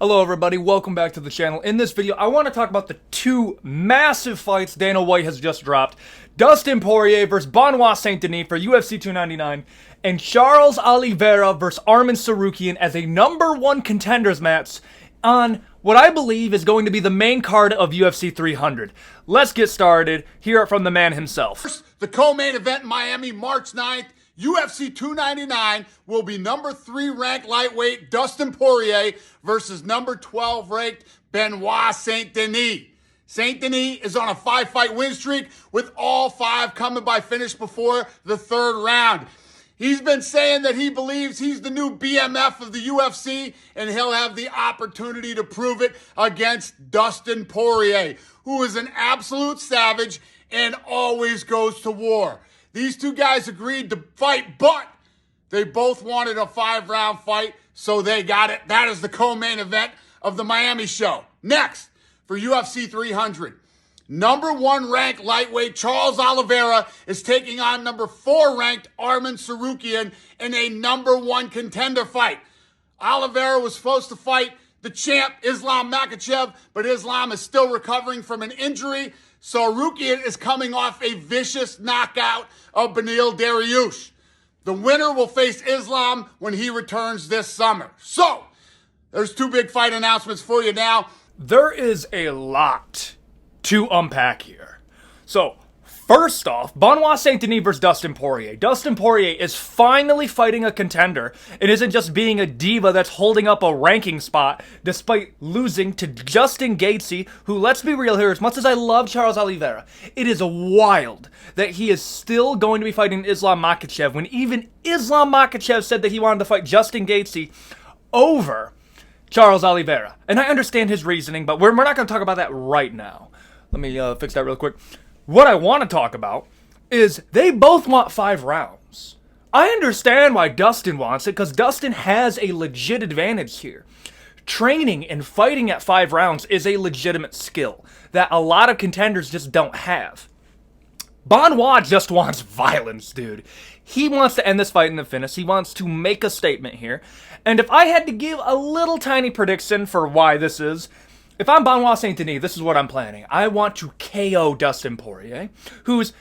Hello everybody, welcome back to the channel. In this video, I want to talk about the two massive fights Dana White has just dropped. Dustin Poirier versus Benoit Saint-Denis for UFC 299, and Charles Oliveira versus Arman Tsarukyan as a #1 contenders match on what I believe is going to be the main card of UFC 300. Let's get started. Hear it from the man himself. First, the co-main event in Miami, March 9th. UFC 299 will be #3 ranked lightweight Dustin Poirier versus #12 ranked Benoit Saint-Denis. Saint-Denis is on a 5-fight win streak, with all 5 coming by finish before the 3rd round. He's been saying that he believes he's the new BMF of the UFC, and he'll have the opportunity to prove it against Dustin Poirier, who is an absolute savage and always goes to war. These two guys agreed to fight, but they both wanted a 5-round fight, so they got it. That is the co-main event of the Miami show. Next, for UFC 300, #1 ranked lightweight Charles Oliveira is taking on #4 ranked Arman Tsarukyan in a #1 contender fight. Oliveira was supposed to fight the champ Islam Makhachev, but Islam is still recovering from an injury. Tsarukyan is coming off a vicious knockout of Beneil Dariush. The winner will face Islam when he returns this summer. So, there's 2 big fight announcements for you now. There is a lot to unpack here. So, first off, Benoit Saint-Denis versus Dustin Poirier. Dustin Poirier is finally fighting a contender and isn't just being a diva that's holding up a ranking spot despite losing to Justin Gaethje, who, let's be real here, as much as I love Charles Oliveira, it is wild that he is still going to be fighting Islam Makhachev when even Islam Makhachev said that he wanted to fight Justin Gaethje over Charles Oliveira. And I understand his reasoning, but we're not going to talk about that right now. Let me fix that real quick. What I want to talk about is they both want 5 rounds. I understand why Dustin wants it, because Dustin has a legit advantage here. Training and fighting at 5 rounds is a legitimate skill that a lot of contenders just don't have. Benoit just wants violence, dude. He wants to end this fight in the finish. He wants to make a statement here. And if I had to give a little tiny prediction for why this is, if I'm Benoit Saint-Denis, this is what I'm planning. I want to KO Dustin Poirier, who's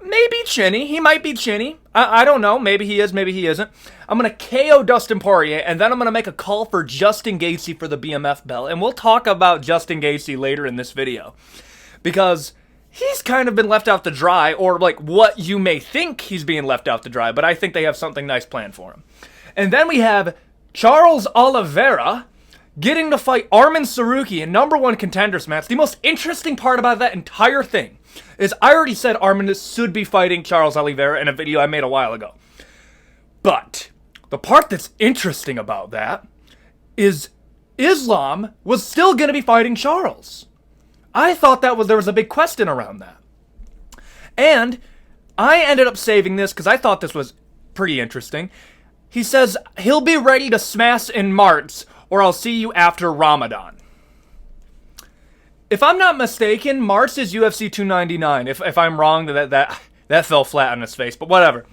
maybe chinny. He might be chinny. I don't know. Maybe he is, maybe he isn't. I'm going to KO Dustin Poirier, and then I'm going to make a call for Justin Gaethje for the BMF belt. And we'll talk about Justin Gaethje later in this video, because he's kind of been left out to dry, or like what you may think he's being left out to dry, but I think they have something nice planned for him. And then we have Charles Oliveira getting to fight Arman Tsarukyan, #1 contenders match. The most interesting part about that entire thing is I already said Arman should be fighting Charles Oliveira in a video I made a while ago. But the part that's interesting about that is Islam was still going to be fighting Charles. I thought there was a big question around that. And I ended up saving this because I thought this was pretty interesting. He says he'll be ready to smash in March, or I'll see you after Ramadan. If I'm not mistaken, March is UFC 299. If I'm wrong, that fell flat on his face, but whatever.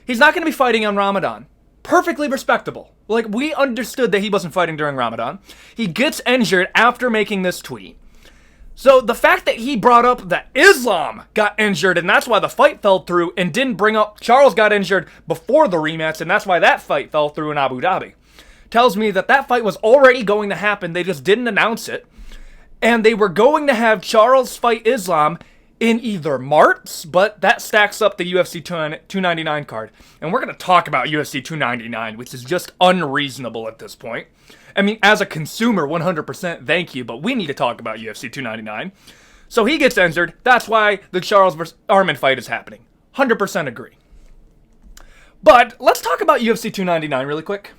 He's not going to be fighting on Ramadan. Perfectly respectable. Like, we understood that he wasn't fighting during Ramadan. He gets injured after making this tweet. So the fact that he brought up that Islam got injured and that's why the fight fell through, and didn't bring up Charles got injured before the rematch and that's why that fight fell through in Abu Dhabi, tells me that that fight was already going to happen. They just didn't announce it. And they were going to have Charles fight Islam in either March, but that stacks up the UFC 299 card. And we're going to talk about UFC 299, which is just unreasonable at this point. I mean, as a consumer, 100% thank you, but we need to talk about UFC 299. So he gets injured. That's why the Charles versus Arman fight is happening. 100% agree. But let's talk about UFC 299 really quick.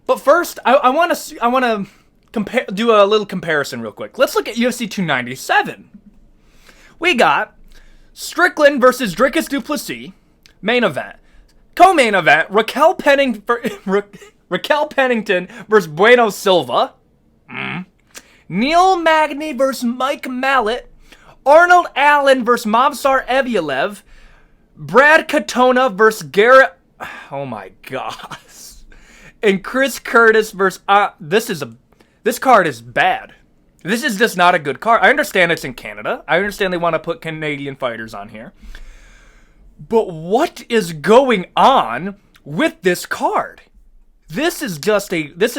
But first, I want to do a little comparison real quick. Let's look at UFC 297. We got Strickland versus Dricus du Plessis, main event. Co-main event, Raquel Pennington versus Bueno Silva. Neil Magny versus Mike Mallet. Arnold Allen versus Movsar Evloev. Brad Katona versus Garrett. Oh my gosh. And Chris Curtis versus this is This card is bad. This is just not a good card. I understand it's in Canada. I understand they want to put Canadian fighters on here. But what is going on with this card? This is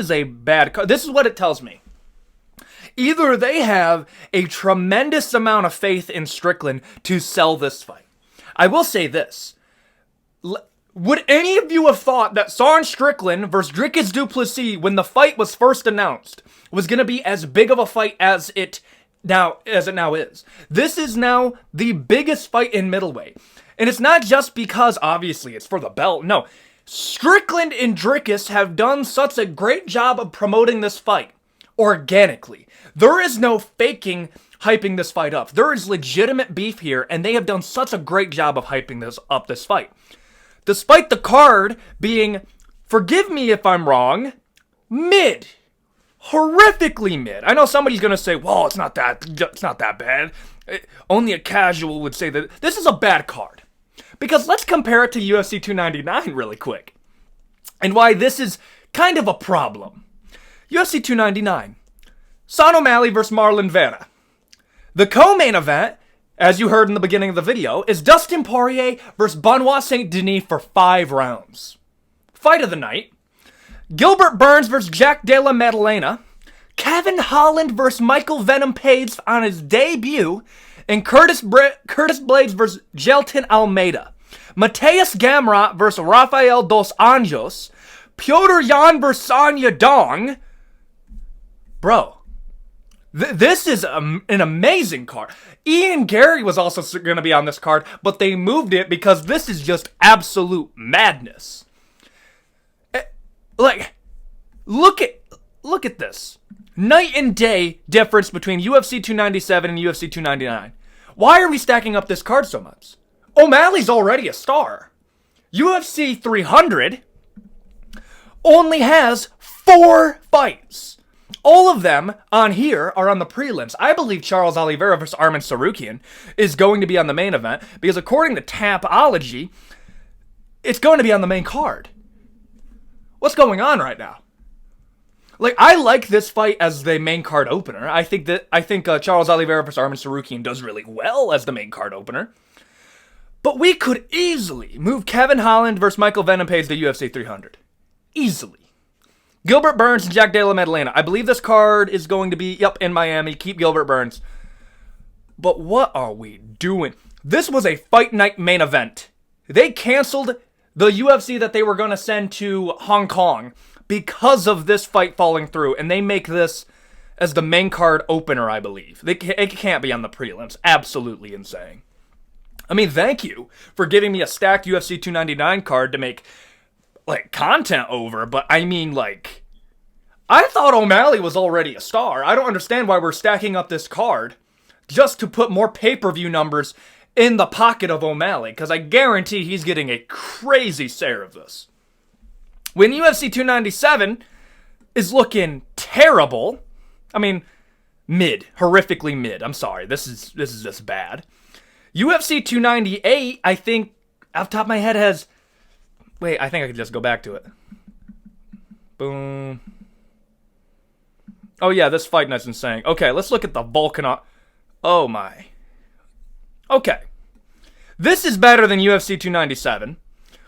a bad card. This is what it tells me. Either they have a tremendous amount of faith in Strickland to sell this fight. I will say this. Would any of you have thought that Sean Strickland versus Dricus du Plessis, when the fight was first announced, was going to be as big of a fight as it now is? This is now the biggest fight in middleweight. And it's not just because, obviously, it's for the belt. No. Strickland and Dricus have done such a great job of promoting this fight organically. There is no faking hyping this fight up. There is legitimate beef here, and they have done such a great job of hyping this fight. Despite the card being, forgive me if I'm wrong, mid. Horrifically mid. I know somebody's going to say, well, it's not that bad. Only a casual would say that this is a bad card. Because let's compare it to UFC 299 really quick. And why this is kind of a problem. UFC 299. Sean O'Malley versus Marlon Vera. The co-main event, as you heard in the beginning of the video, is Dustin Poirier versus Benoit Saint Denis for 5 rounds. Fight of the night. Gilbert Burns versus Jack Della Maddalena. Kevin Holland versus Michael Venom Page on his debut. And Curtis Blades versus Gelton Almeida. Mateus Gamrot versus Rafael Dos Anjos. Piotr Jan versus Sanya Dong. Bro. This is an amazing card. Ian Gary was also going to be on this card, but they moved it because this is just absolute madness. Like, look at this. Night and day difference between UFC 297 and UFC 299. Why are we stacking up this card so much? O'Malley's already a star. UFC 300 only has 4 fights. All of them on here are on the prelims. I believe Charles Oliveira versus Arman Tsarukyan is going to be on the main event because according to Tapology, it's going to be on the main card. What's going on right now? Like, I like this fight as the main card opener. I think Charles Oliveira versus Arman Tsarukyan does really well as the main card opener. But we could easily move Kevin Holland versus Michael Venom Page to UFC 300. Easily. Gilbert Burns and Jack Della Maddalena. I believe this card is going to be, in Miami. Keep Gilbert Burns. But what are we doing? This was a fight night main event. They canceled the UFC that they were going to send to Hong Kong because of this fight falling through. And they make this as the main card opener, I believe. It can't be on the prelims. Absolutely insane. I mean, thank you for giving me a stacked UFC 299 card to make content over, but I mean, I thought O'Malley was already a star. I don't understand why we're stacking up this card just to put more pay-per-view numbers in the pocket of O'Malley, because I guarantee he's getting a crazy share of this. When UFC 297 is looking terrible, I mean, horrifically mid. I'm sorry, this is just bad. UFC 298, I think, off the top of my head has... Wait, I think I could just go back to it. Boom. Oh yeah, this fight night's insane. Okay, let's look at the Volkanov. Oh my. Okay. This is better than UFC 297.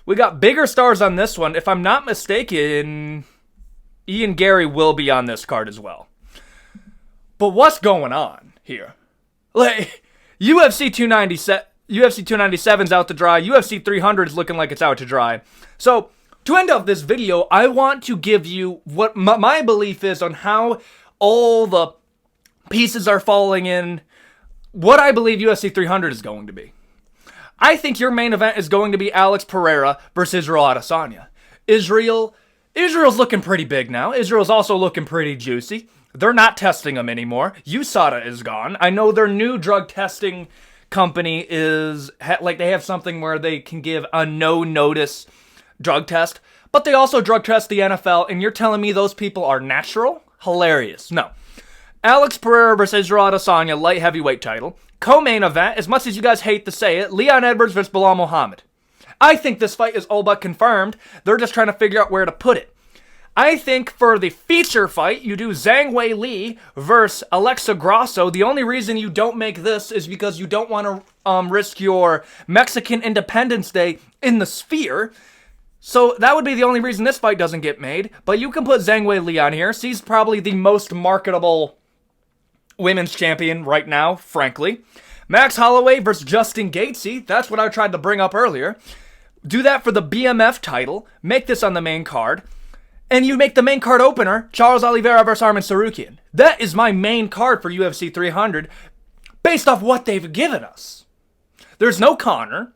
We got bigger stars on this one. If I'm not mistaken, Ian Gary will be on this card as well. But what's going on here? UFC 297's out to dry. UFC 300 is looking like it's out to dry. So, to end off this video, I want to give you what my belief is on how all the pieces are falling in, what I believe UFC 300 is going to be. I think your main event is going to be Alex Pereira versus Israel Adesanya. Israel's looking pretty big now. Israel's also looking pretty juicy. They're not testing him anymore. USADA is gone. I know their new drug testing company is, they have something where they can give a no-notice drug test, but they also drug test the NFL, and you're telling me those people are natural? Hilarious. No. Alex Pereira versus Israel Adesanya, light heavyweight title. Co-main event, as much as you guys hate to say it, Leon Edwards versus Bilal Muhammad. I think this fight is all but confirmed. They're just trying to figure out where to put it. I think for the feature fight, you do Zhang Weili versus Alexa Grasso. The only reason you don't make this is because you don't want to risk your Mexican Independence Day in the Sphere. So that would be the only reason this fight doesn't get made. But you can put Zhang Weili on here. She's probably the most marketable women's champion right now, frankly. Max Holloway versus Justin Gaethje. That's what I tried to bring up earlier. Do that for the BMF title. Make this on the main card. And you make the main card opener, Charles Oliveira versus Arman Tsarukyan. That is my main card for UFC 300, based off what they've given us. There's no Conor.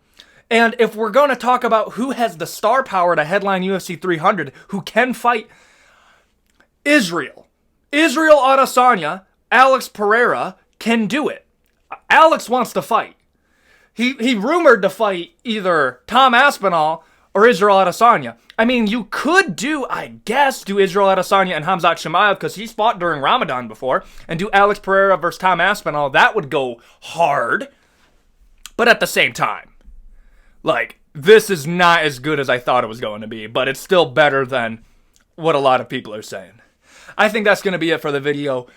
And if we're going to talk about who has the star power to headline UFC 300, who can fight, Israel Adesanya, Alex Pereira can do it. Alex wants to fight. He rumored to fight either Tom Aspinall or Israel Adesanya. I mean, you could do Israel Adesanya and Khamzat Chimaev because he's fought during Ramadan before, and do Alex Pereira versus Tom Aspinall. That would go hard. But at the same time, like, this is not as good as I thought it was going to be, but it's still better than what a lot of people are saying. I think that's going to be it for the video.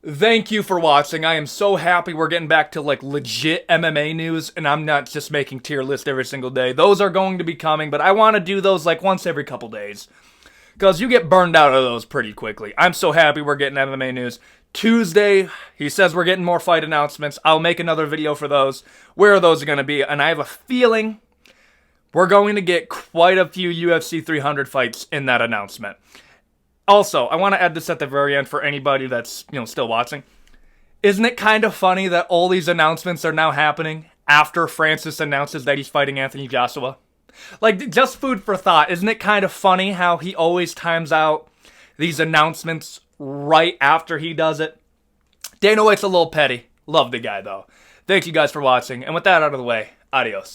Thank you for watching. I am so happy we're getting back to like legit MMA news, and I'm not just making tier lists every single day. Those are going to be coming, but I want to do those like once every couple days, because you get burned out of those pretty quickly. I'm so happy we're getting MMA news. Tuesday, he says we're getting more fight announcements. I'll make another video for those, where those are going to be, and I have a feeling we're going to get quite a few UFC 300 fights in that announcement. Also, I want to add this at the very end for anybody that's, still watching. Isn't it kind of funny that all these announcements are now happening after Francis announces that he's fighting Anthony Joshua? Like, just food for thought. Isn't it kind of funny how he always times out these announcements right after he does it? Dana White's a little petty. Love the guy, though. Thank you guys for watching. And with that out of the way, adios.